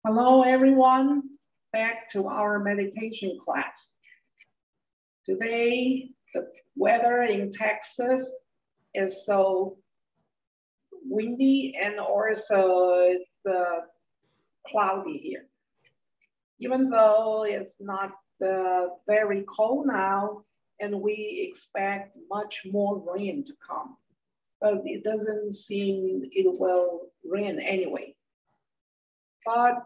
Hello, everyone. Back to our meditation class. Today, the weather in Texas is so windy and also it's cloudy here. Even though it's not very cold now, and we expect much more rain to come, but it doesn't seem it will rain anyway. But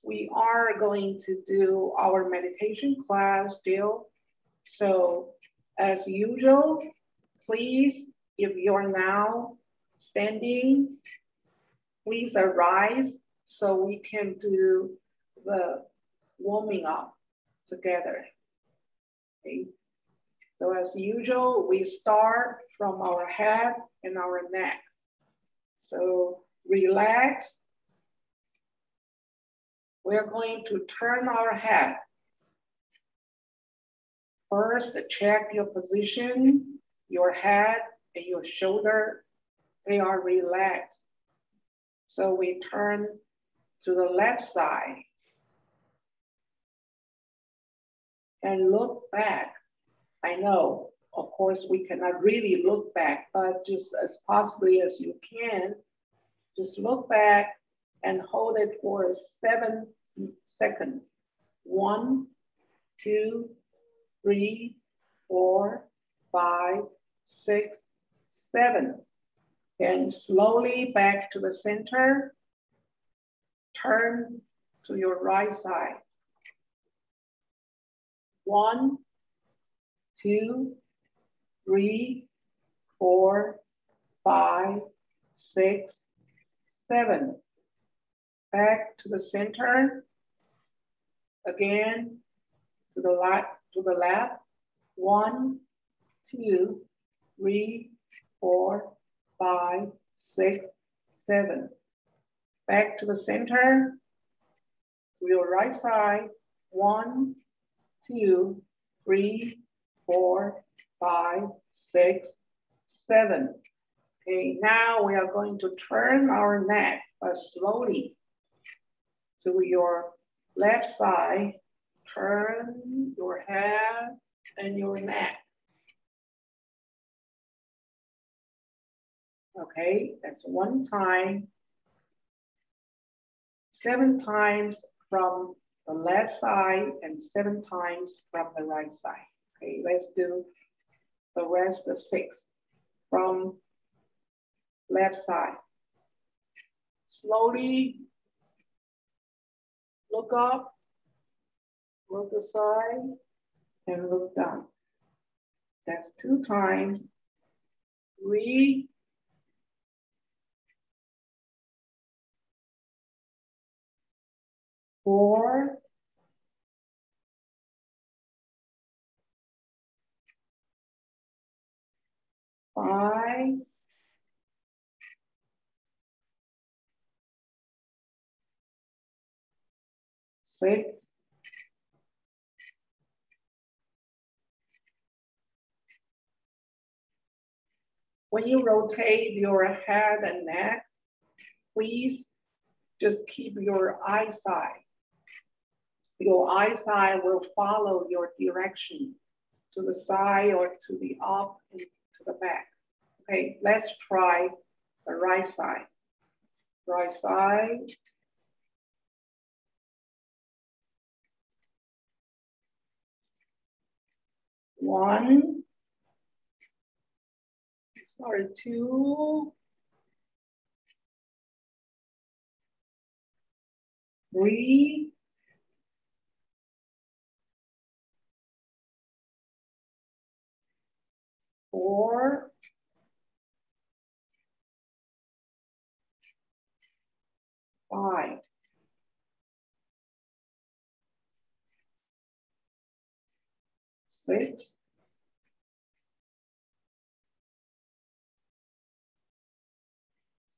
we are going to do our meditation class still. So as usual, please, if you're now standing, please arise so we can do the warming up together. Okay. So as usual, we start from our head and our neck. So relax. We're going to turn our head. First, check your position, your head and your shoulder, they are relaxed. So we turn to the left side and look back. I know, of course, we cannot really look back, but just as possibly as you can, just look back and hold it for 7 seconds. 1, 2, 3, 4, 5, 6, 7. And slowly back to the center. Turn to your right side. 1, 2, 3, 4, 5, 6, 7. Back to the center. Again, to the left. 1, 2, 3, 4, 5, 6, 7. Back to the center. To your right side. 1, 2, 3, 4, 5, 6, 7. Okay, now we are going to turn our neck, but slowly to your left side. Turn your head and your neck. Okay, that's 1 time. 7 times from the left side and 7 times from the right side. Okay, let's do the rest of 6 from left side. Slowly look up, look aside, and look down. That's 2 times. 3, 4, 5, 6, 'When you rotate your head and neck, please just keep your eyesight. Your eyesight will follow your direction to the side or to the up and to the back. Okay, let's try the right side. Right side. One. Sorry, 2. 3. 4. 5. 6.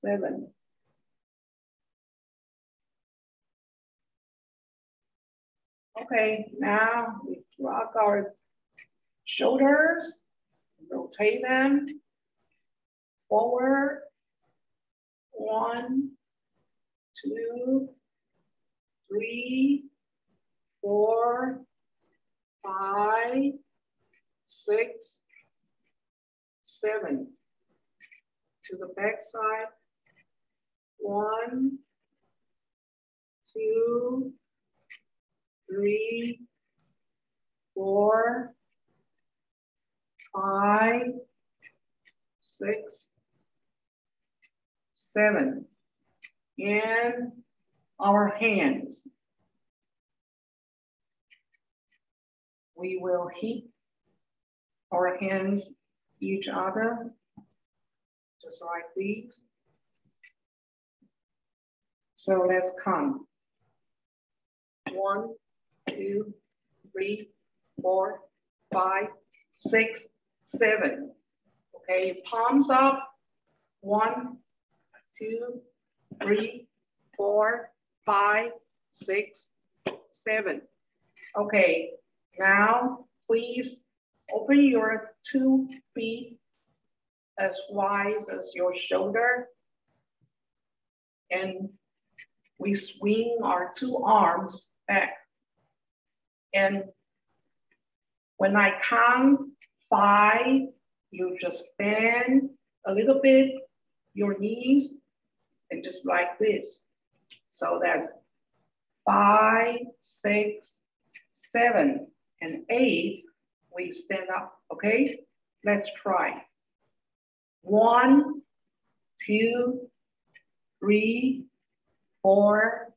7. Okay, now we rock our shoulders, rotate them forward. 1, 2, 3, 4, 5, 6, 7. To the back side. 1, 2, 3, 4, 5, 6, 7. And our hands. We will hit our hands each other, just like these. So let's count. 1, 2, 3, 4, 5, 6, 7. Okay, palms up. 1, 2, 3, 4, 5, 6, 7. Okay, now please open your 2 feet as wide as your shoulder. And we swing our 2 arms back. And when I count 5, you just bend a little bit your knees and just like this. So that's 5, 6, 7, and 8. We stand up, okay? Let's try. 1, 2, 3, 4,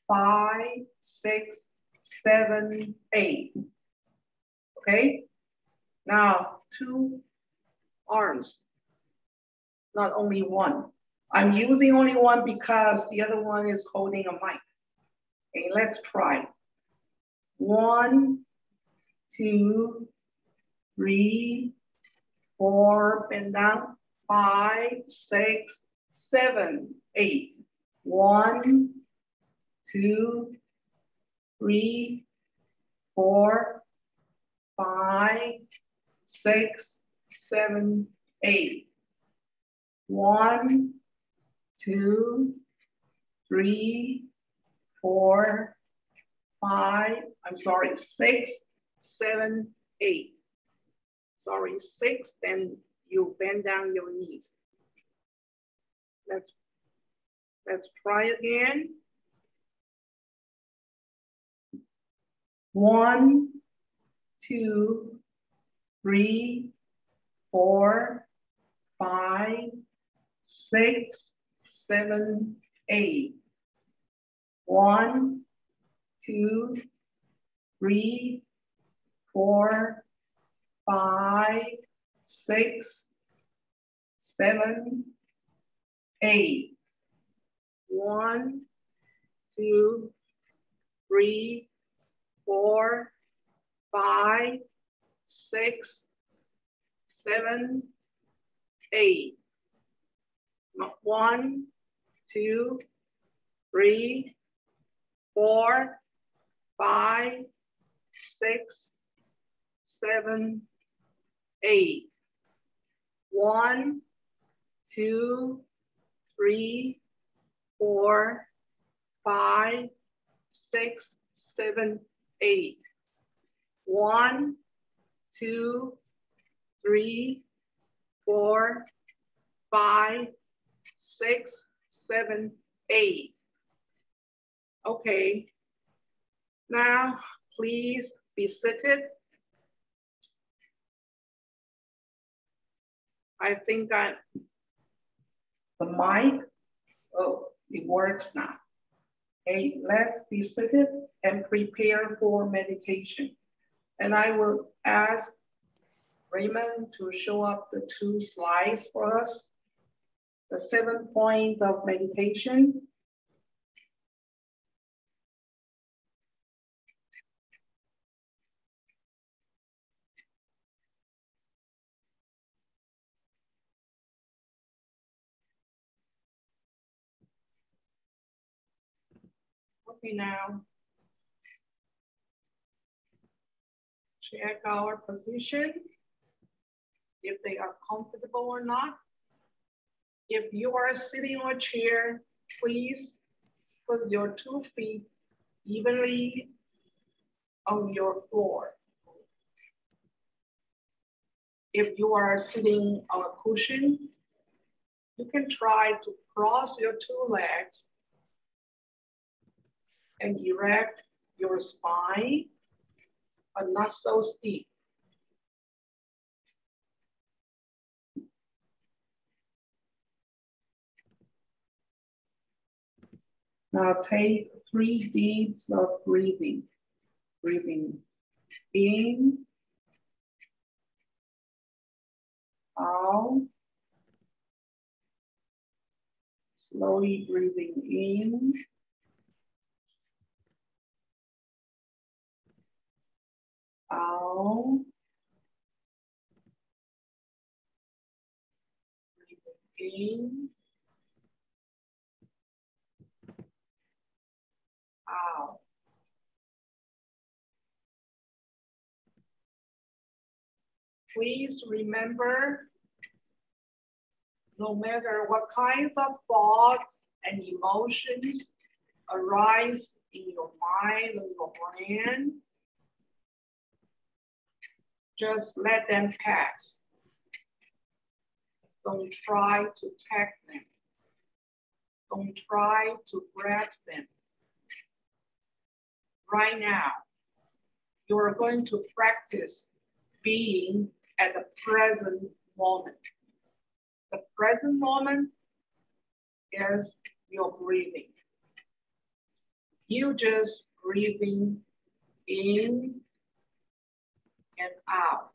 5, 6, 7, 8. Okay? Now 2 arms, not only 1. I'm using only 1 because the other one is holding a mic. Okay, let's try. 1, 2, 3, 4, bend down. 5, 6, 7, 8. 1, 2, 3, 4, 5, 6, 7, 8. 1, 2, 3, 4, 5. I'm sorry, 6, 7, 8. Sorry, 6. Then you bend down your knees. Let's try again. 1, 2, 3, 4, 5, 6, 7, 8. 1, 2, 3, 4, 5, 6, 7, 8. 1, 2, 3, 4, 5, 6, 7, 8. 1, 2, 3, 4, 5, 6, 7, 8. 1, 2, 3, 4, 5, 6, 7, 8. 1, 2, 3, 4, 5, 6, 7, 8. Okay. Now, please be seated. I think the mic, oh, it works now. Okay, let's be seated and prepare for meditation. And I will ask Raymond to show up the 2 slides for us. The 7 points of meditation. Okay, now check our position, if they are comfortable or not. If you are sitting on a chair, please put your 2 feet evenly on your floor. If you are sitting on a cushion, you can try to cross your two legs and erect your spine, but not so steep. Now take 3 deeps of breathing. Breathing in, out, slowly breathing in, out, breathing in, out. Please remember, no matter what kinds of thoughts and emotions arise in your mind or your brain, just let them pass. Don't try to tag them. Don't try to grasp them. Right now, you're going to practice being at the present moment. The present moment is your breathing. You just breathing in and out.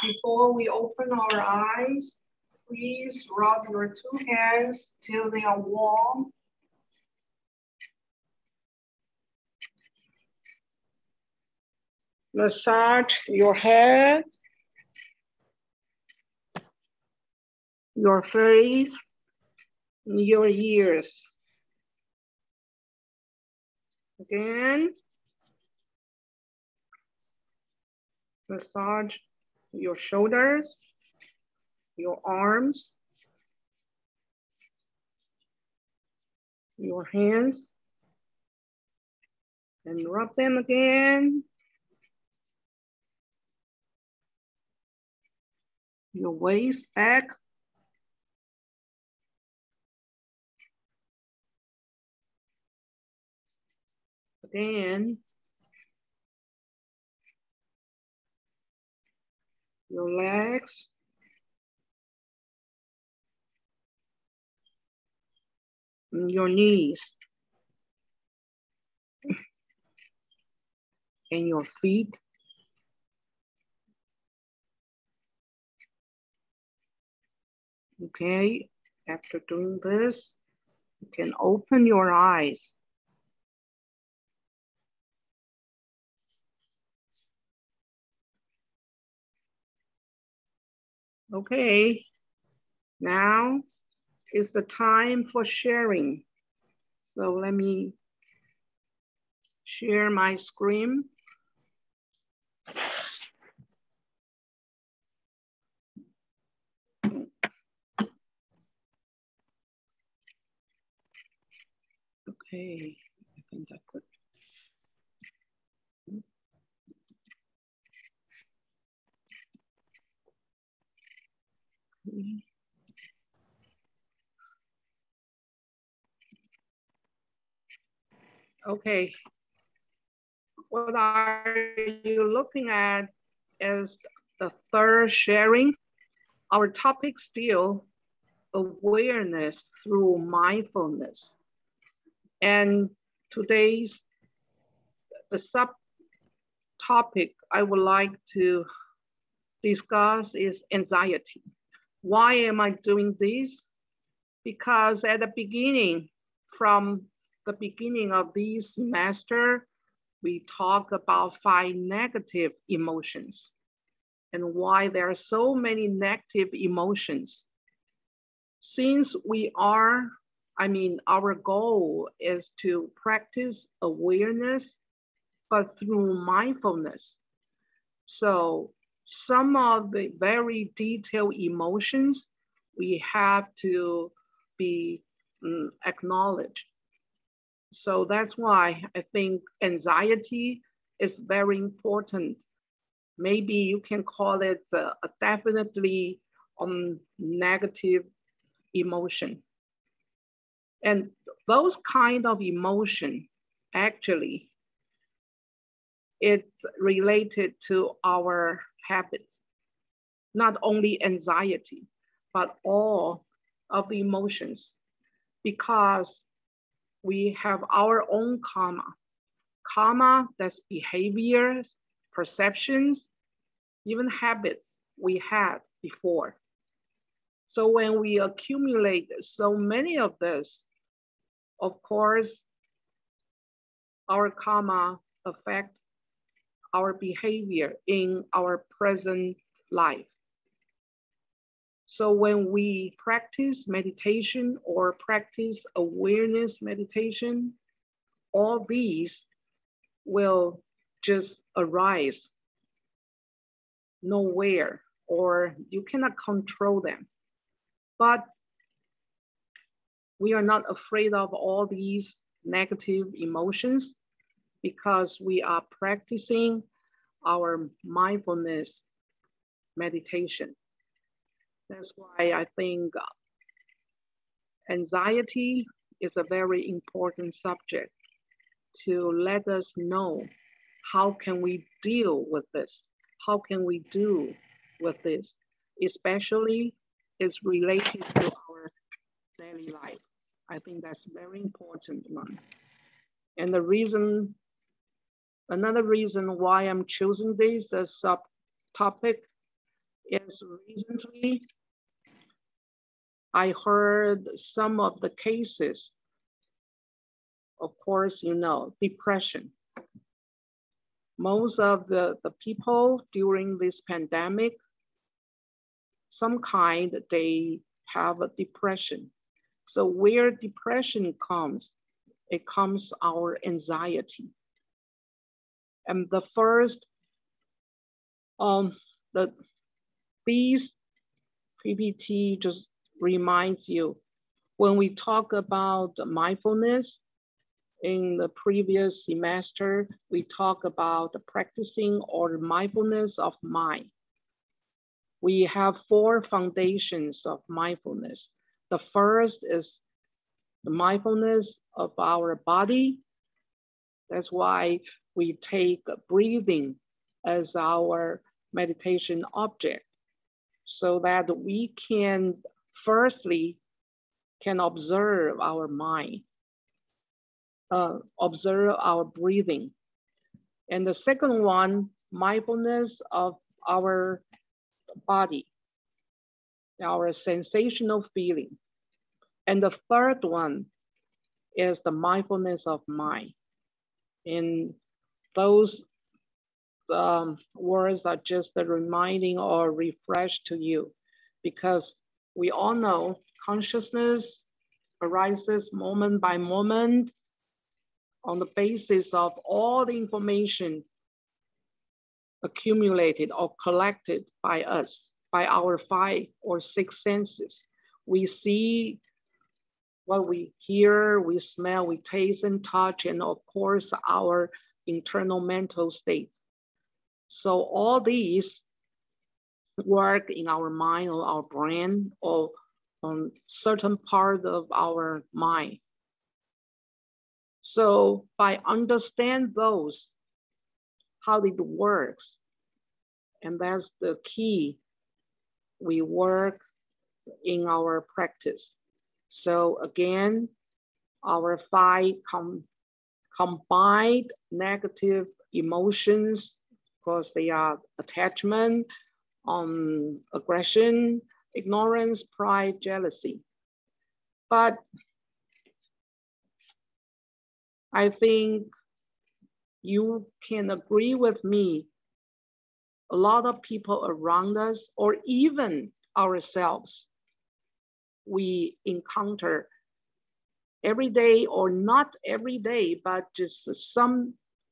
before we open our eyes, please rub your two hands till they are warm. Massage your head, your face, your ears. Again, massage your shoulders, your arms, your hands, and rub them again. Your waist back. Again, your legs. And your knees. And your feet. Okay, after doing this, you can open your eyes. Okay, now is the time for sharing. So let me share my screen. Okay, I think I could. Okay, what are you looking at is the third sharing. Our topic still awareness through mindfulness. And today's the subtopic I would like to discuss is anxiety. Why am I doing this? Because at the beginning, from the beginning of this semester, we talk about 5 negative emotions and why there are so many negative emotions. Since our goal is to practice awareness, but through mindfulness. So some of the very detailed emotions we have to be acknowledged. So that's why I think anxiety is very important. Maybe you can call it a definitely negative emotion. And those kind of emotion, actually, it's related to our habits, not only anxiety, but all of the emotions, because we have our own karma. Karma, that's behaviors, perceptions, even habits we had before. So when we accumulate so many of this, of course, our karma affect our behavior in our present life. So when we practice meditation or practice awareness meditation, all these will just arise nowhere, or you cannot control them. But we are not afraid of all these negative emotions because we are practicing our mindfulness meditation. That's why I think anxiety is a very important subject to let us know how can we deal with this? How can we do with this? Especially it's related to our daily life. I think that's very important one. And another reason why I'm choosing this as subtopic is recently I heard some of the cases, of course, you know, depression. Most of the people during this pandemic, some kind, they have a depression. So where depression comes, it comes our anxiety. And the first, these PPT just reminds you, when we talk about mindfulness, in the previous semester, we talk about the practicing or mindfulness of mind. We have 4 foundations of mindfulness. The first is the mindfulness of our body. That's why we take breathing as our meditation object, so that we can firstly can observe our mind, observe our breathing. And the second one, mindfulness of our body, our sensational feeling. And the third one is the mindfulness of mind. And those words are just a reminding or refresh to you, because we all know consciousness arises moment by moment on the basis of all the information accumulated or collected by us, by our 5 or 6 senses. We see what we hear, we smell, we taste and touch, and of course, our internal mental states. So all these work in our mind or our brain or on certain part of our mind. So by understand those, how it works, and that's the key, we work in our practice. So again, our 5 combined negative emotions, of course they are attachment, aggression, ignorance, pride, jealousy. But I think you can agree with me, a lot of people around us, or even ourselves, we encounter every day, or not every day, but just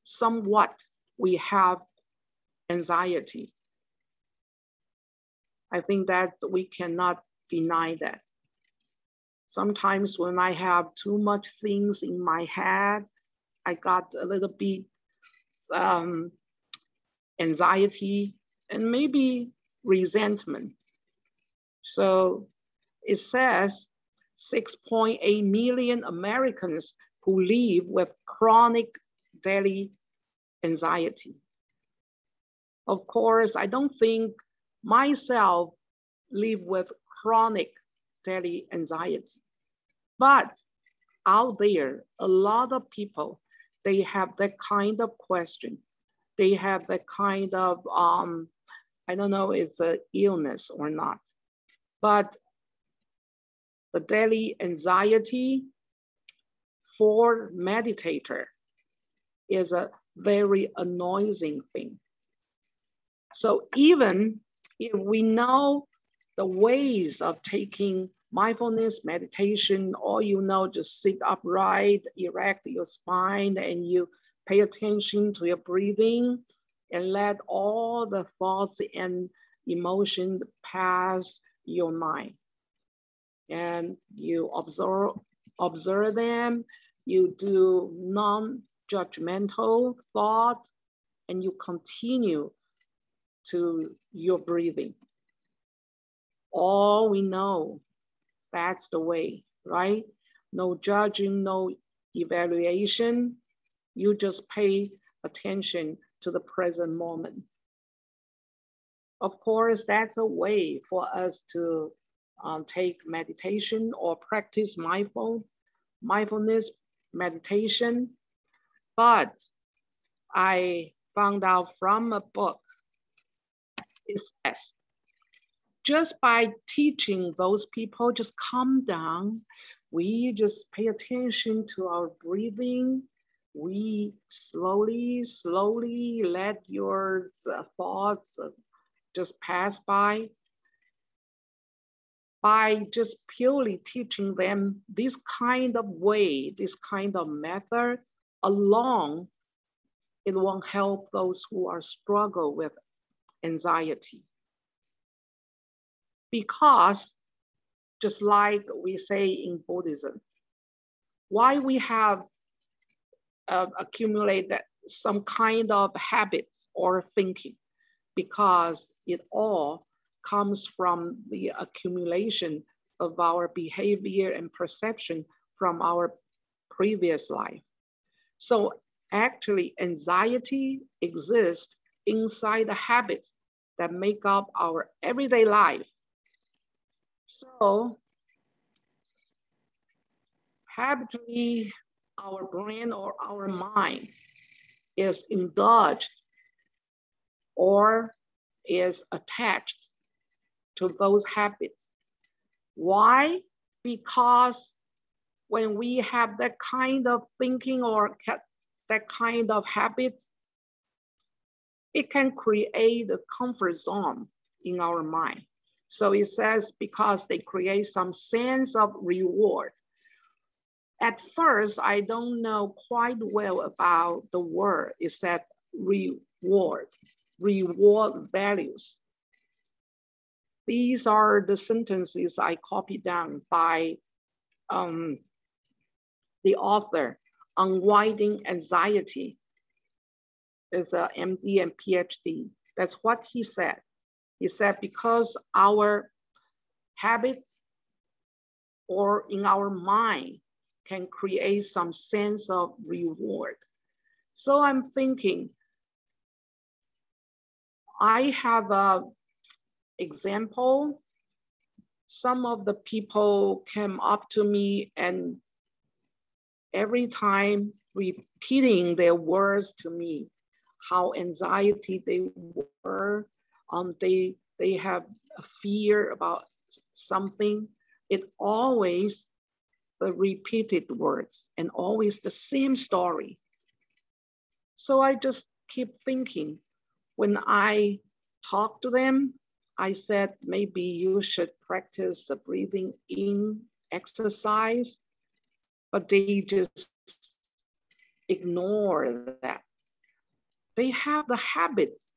somewhat, we have anxiety. I think that we cannot deny that. Sometimes when I have too much things in my head, I got a little bit anxiety and maybe resentment. So it says 6.8 million Americans who live with chronic daily anxiety. Of course, I don't think myself live with chronic daily anxiety, but out there, a lot of people, they have that kind of question. They have that kind of, I don't know if it's an illness or not, but the daily anxiety for meditator is a very annoying thing. So even if we know the ways of taking mindfulness meditation, or just sit upright, erect your spine, and you pay attention to your breathing and let all the thoughts and emotions pass your mind. And you observe them, you do non-judgmental thought, and you continue to your breathing. All we know, that's the way, right? No judging, no evaluation. You just pay attention to the present moment. Of course, that's a way for us to take meditation or practice mindfulness meditation. But I found out from a book, it says just by teaching those people, just calm down. We just pay attention to our breathing. We slowly let your thoughts just pass by just purely teaching them this kind of way, this kind of method alone, it won't help those who are struggle with anxiety. Because just like we say in Buddhism, why we have accumulated some kind of habits or thinking? Because it all comes from the accumulation of our behavior and perception from our previous life. So actually, anxiety exists inside the habits that make up our everyday life. So habitually, our brain or our mind is indulged or is attached to those habits. Why? Because when we have that kind of thinking or that kind of habits, it can create a comfort zone in our mind. So it says because they create some sense of reward. At first, I don't know quite well about the word. It said reward values. These are the sentences I copied down by the author, Unwinding Anxiety. Is a MD and PhD. That's what he said. He said, because our habits or in our mind can create some sense of reward. So I'm thinking, I have an example. Some of the people came up to me and every time repeating their words to me, how anxiety they were, they have a fear about something. It always the repeated words and always the same story. So I just keep thinking, when I talk to them, I said, maybe you should practice a breathing in exercise, but they just ignore that. They have the habits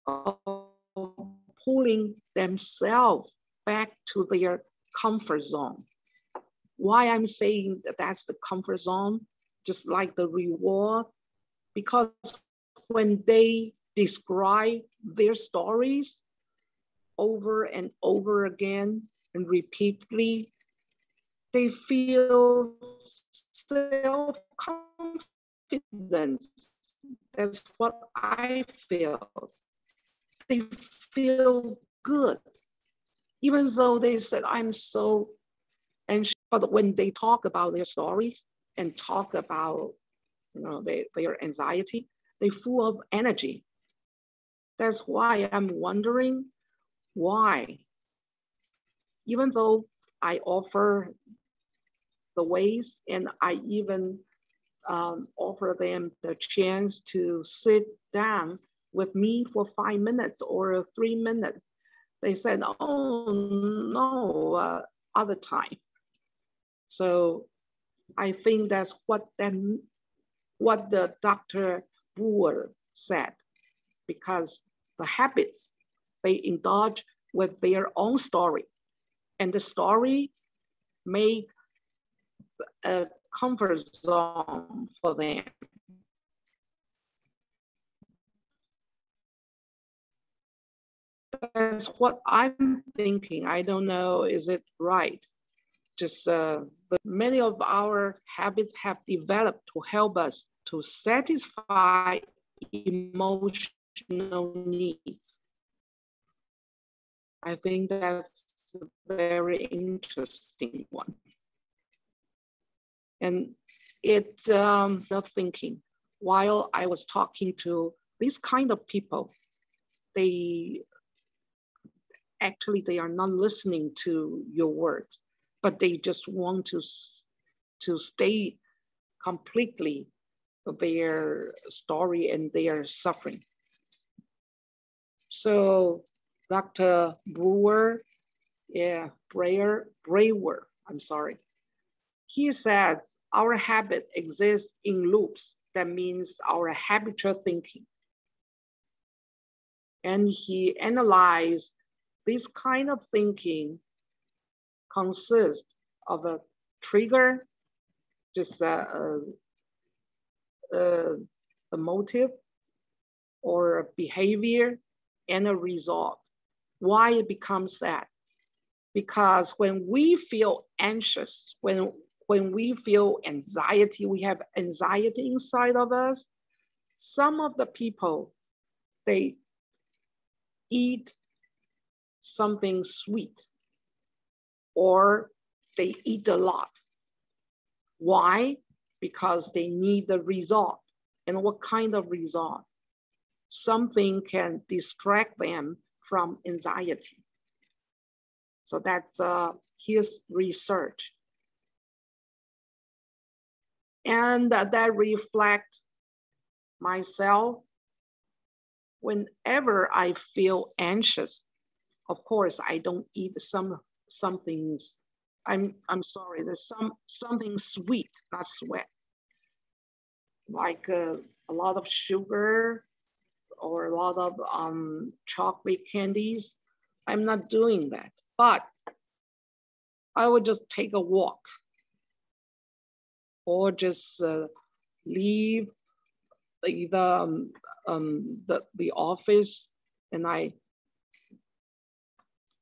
of pulling themselves back to their comfort zone. Why I'm saying that that's the comfort zone, just like the reward, because when they describe their stories over and over again and repeatedly, they feel self-confidence. That's what I feel. They feel good, even though they said, I'm so anxious. But when they talk about their stories and talk about their anxiety, they're full of energy. That's why I'm wondering why, even though I offer the ways and I even offer them the chance to sit down with me for 5 minutes or 3 minutes. They said, oh no, other time. So I think that's what the Dr. Brewer said, because the habits, they indulge with their own story, and the story make a comfort zone for them. That's what I'm thinking. I don't know, is it right? Just, but many of our habits have developed to help us to satisfy emotional needs. I think that's a very interesting one. And it's the thinking, while I was talking to these kind of people, they actually they are not listening to your words, but they just want to stay completely their story and their suffering. So Dr. Brewer, Brewer, I'm sorry. He says our habit exists in loops. That means our habitual thinking. And he analyzed this kind of thinking consists of a trigger, just a motive or a behavior, and a result. Why it becomes that? Because when we feel anxious, when we feel anxiety, we have anxiety inside of us, some of the people, they eat something sweet or they eat a lot. Why? Because they need the result. And what kind of result? Something can distract them from anxiety. So that's his research. And that reflects myself. Whenever I feel anxious, of course, I don't eat some things. I'm sorry, there's something sweet, not sweat. Like a lot of sugar or a lot of chocolate candies. I'm not doing that, but I would just take a walk or just leave the office and I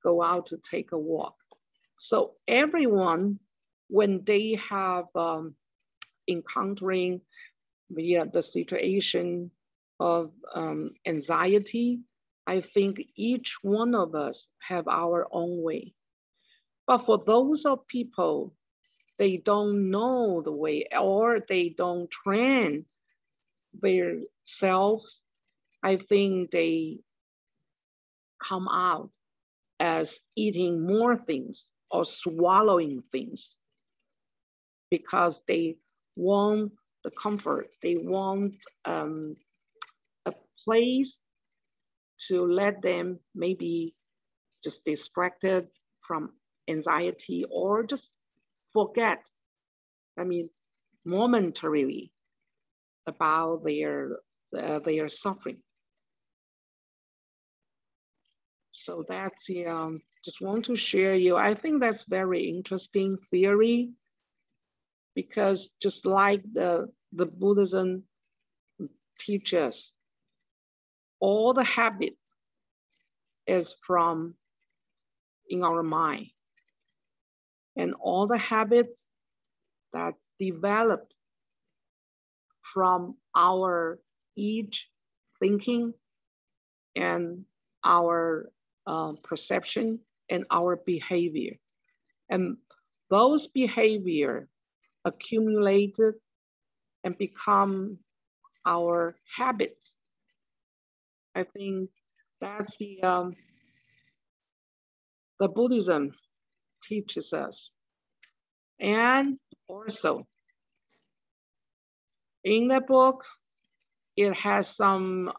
go out to take a walk. So everyone, when they have encountering the situation of anxiety, I think each one of us have our own way. But for those of people, they don't know the way or they don't train their selves, I think they come out as eating more things or swallowing things because they want the comfort, they want a place to let them maybe just distracted from anxiety or just forget, momentarily about their suffering. So that's just want to share you. I think that's very interesting theory because just like the Buddhism teaches, all the habits is from in our mind. And all the habits that's developed from our each thinking and our perception and our behavior. And those behavior accumulated and become our habits. I think that's the Buddhism teaches us. And also in the book, it has some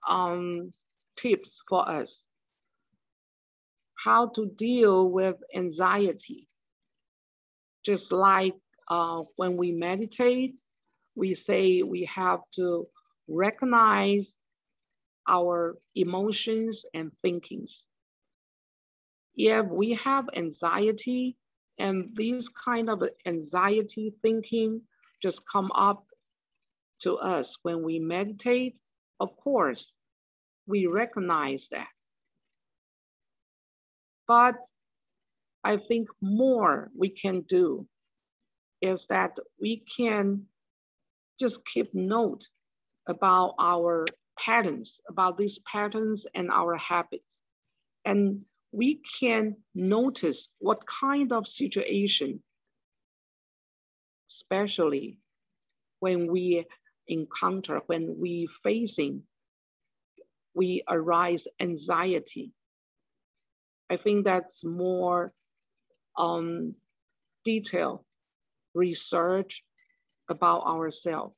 tips for us how to deal with anxiety. Just like when we meditate, we say we have to recognize our emotions and thinkings. If we have anxiety and these kind of anxiety thinking just come up to us when we meditate, of course, we recognize that. But I think more we can do is that we can just keep note about our patterns, about these patterns and our habits. And we can notice what kind of situation, especially when we encounter, when we facing, we arise anxiety. I think that's more detailed research about ourselves.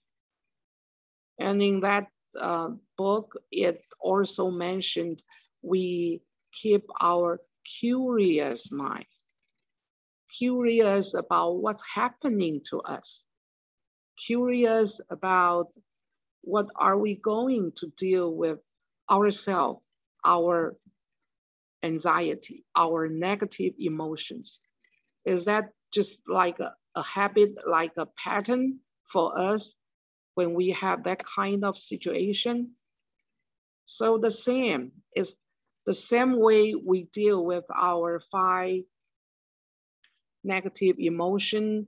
And in that book, it also mentioned we keep our curious mind, curious about what's happening to us, curious about what are we going to deal with ourselves, our anxiety, our negative emotions. Is that just like a habit, like a pattern for us when we have that kind of situation? So the same is the same way we deal with our 5 negative emotion,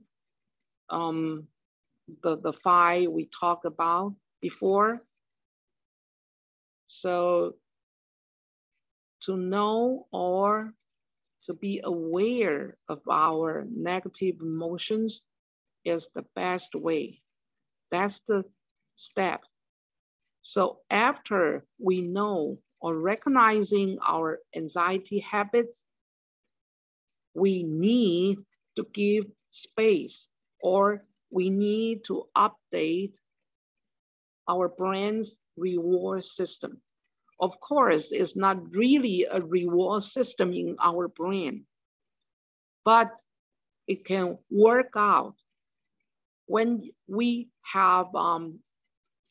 the 5 we talked about before. So to know or to be aware of our negative emotions is the best way. That's the step. So after we know or recognizing our anxiety habits, we need to give space, or we need to update our brain's reward system. Of course, it's not really a reward system in our brain, but it can work out when we have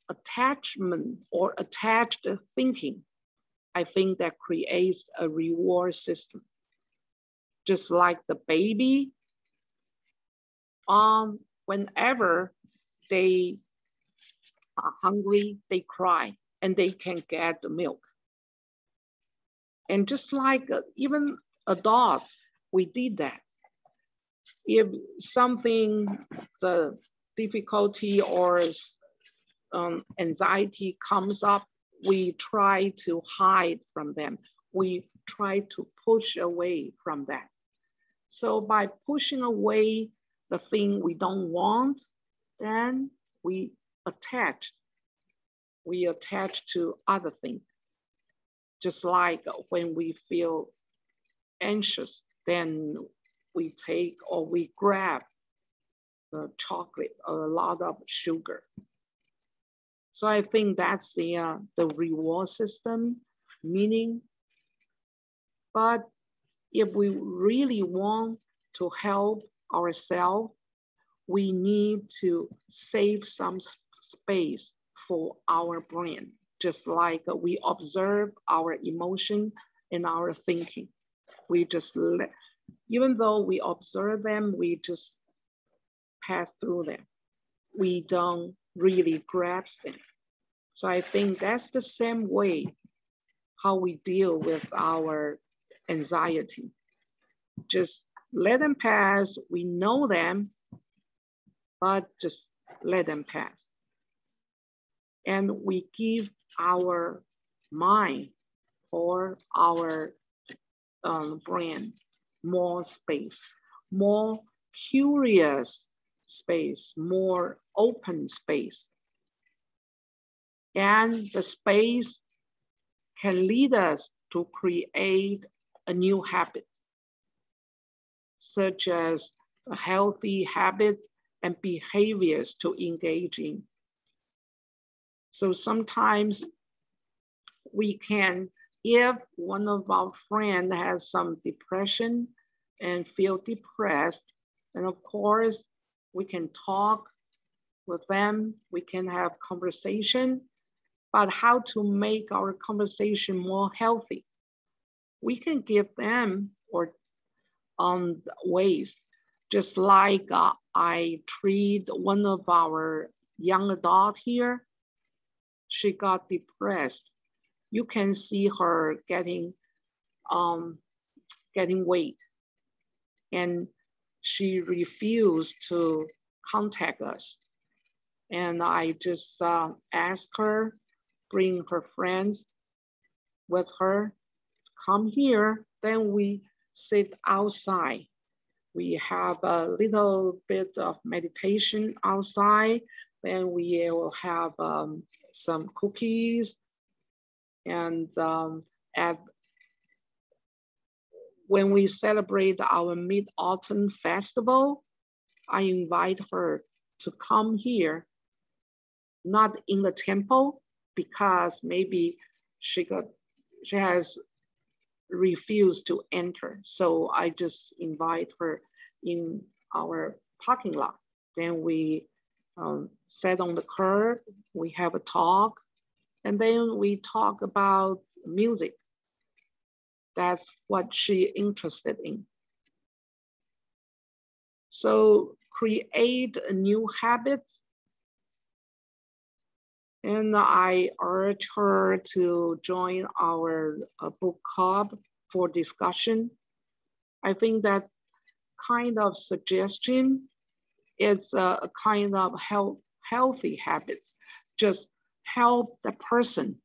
attachment or attached thinking. I think that creates a reward system. Just like the baby, whenever they are hungry, they cry and they can get the milk. And just like even adults, we did that. If something, the difficulty or anxiety comes up, we try to hide from them. We try to push away from that. So by pushing away the thing we don't want, then we attach to other things. Just like when we feel anxious, then we take or we grab the chocolate or a lot of sugar. So I think that's the reward system meaning. But if we really want to help ourselves, we need to save some space for our brain, just like we observe our emotion and our thinking. We just even though we observe them, we just pass through them. We don't really grasp them. So I think that's the same way how we deal with our anxiety. Just let them pass. We know them, but just let them pass. And we give our mind or our brain more space, more curious space, more open space. And the space can lead us to create a new habit, such as healthy habits and behaviors to engage in. So sometimes we can, if one of our friends has some depression and feel depressed, and of course, we can talk with them, we can have conversation, but how to make our conversation more healthy. We can give them ways, just like I treat one of our young adult here. She got depressed. You can see her getting weight, and she refused to contact us. And I just asked her, bring her friends with her, come here. Then we sit outside. We have a little bit of meditation outside. Then we will have some cookies and when we celebrate our Mid-Autumn Festival, I invite her to come here, not in the temple, because maybe she has refused to enter. So I just invite her in our parking lot. Then we sit on the curb, we have a talk, and then we talk about music. That's what she's interested in. So create a new habit. And I urge her to join our book club for discussion. I think that kind of suggestion is a kind of healthy habits. Just help the person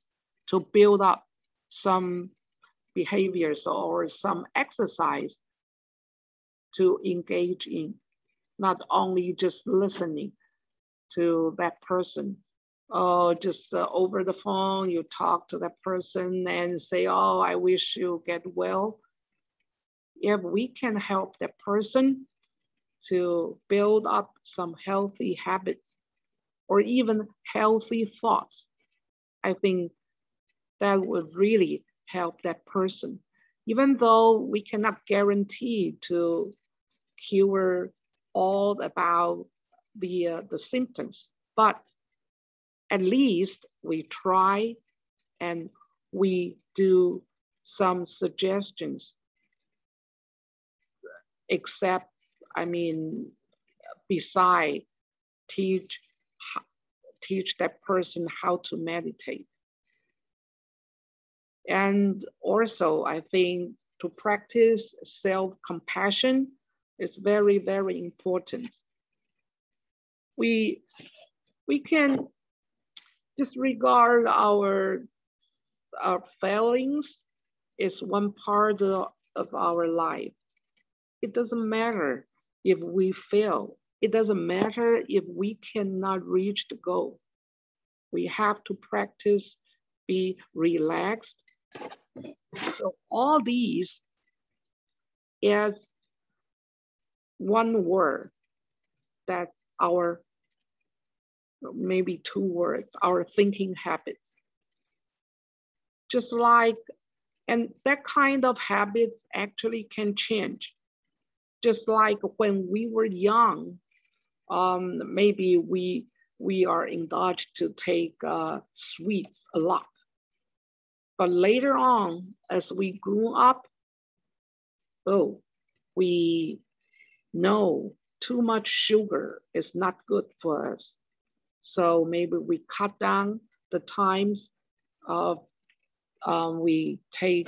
to build up some behaviors or some exercise to engage in, not only just listening to that person. Just over the phone, you talk to that person and say, oh, I wish you get well. If we can help that person to build up some healthy habits or even healthy thoughts, I think that would really help that person. Even though we cannot guarantee to cure all about the symptoms, but at least we try and we do some suggestions, except, beside teach that person how to meditate. And also, I think to practice self-compassion is very, very important. We can disregard our failings is one part of our life. It doesn't matter if we fail. It doesn't matter if we cannot reach the goal. We have to practice, be relaxed. So all these is one word. That's our, maybe two words, our thinking habits. Just like, and that kind of habits actually can change. Just like when we were young, maybe we are indulged to take sweets a lot. But later on, as we grew up, we know too much sugar is not good for us. So maybe we cut down the times of we take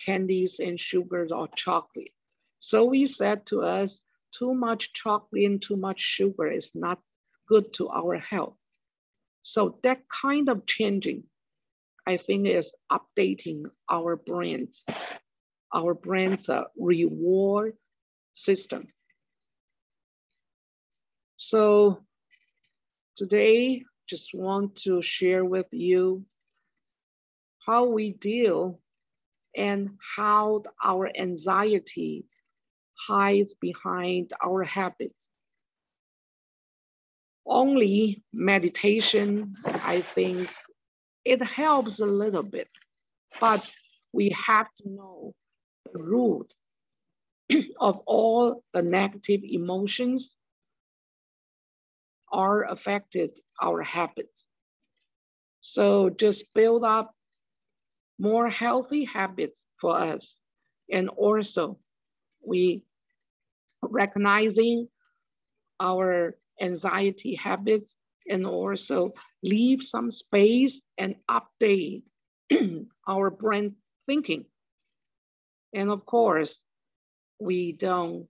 candies and sugars or chocolate. So we said to us, too much chocolate and too much sugar is not good to our health. So that kind of changing, I think, is updating our brains reward system. So today, just want to share with you how we deal and how our anxiety hides behind our habits. Only meditation, I think, it helps a little bit, but we have to know the root of all the negative emotions are affected our habits. So just build up more healthy habits for us. And also we recognizing our anxiety habits and also leave some space and update our brain thinking. And of course, we don't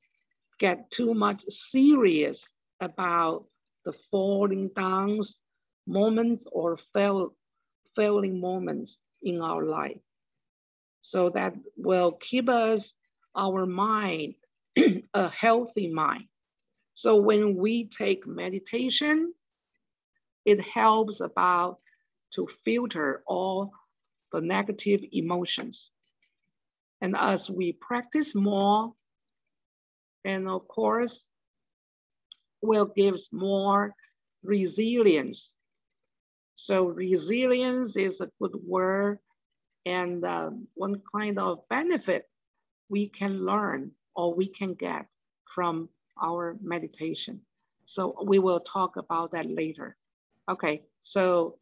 get too much serious about the falling down moments or failing moments in our life. So that will keep us, our mind, a healthy mind. So when we take meditation, it helps about to filter all the negative emotions. And as we practice more, and of course, will give more resilience. So resilience is a good word, and one kind of benefit we can learn or we can get from our meditation. So we will talk about that later. Okay, so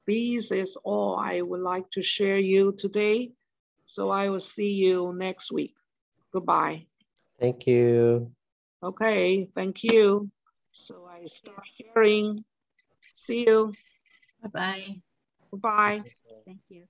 this is all I would like to share you today. So I will see you next week. Goodbye. Thank you. Okay, thank you. So I start sharing. See you. Bye-bye. Bye. Thank you.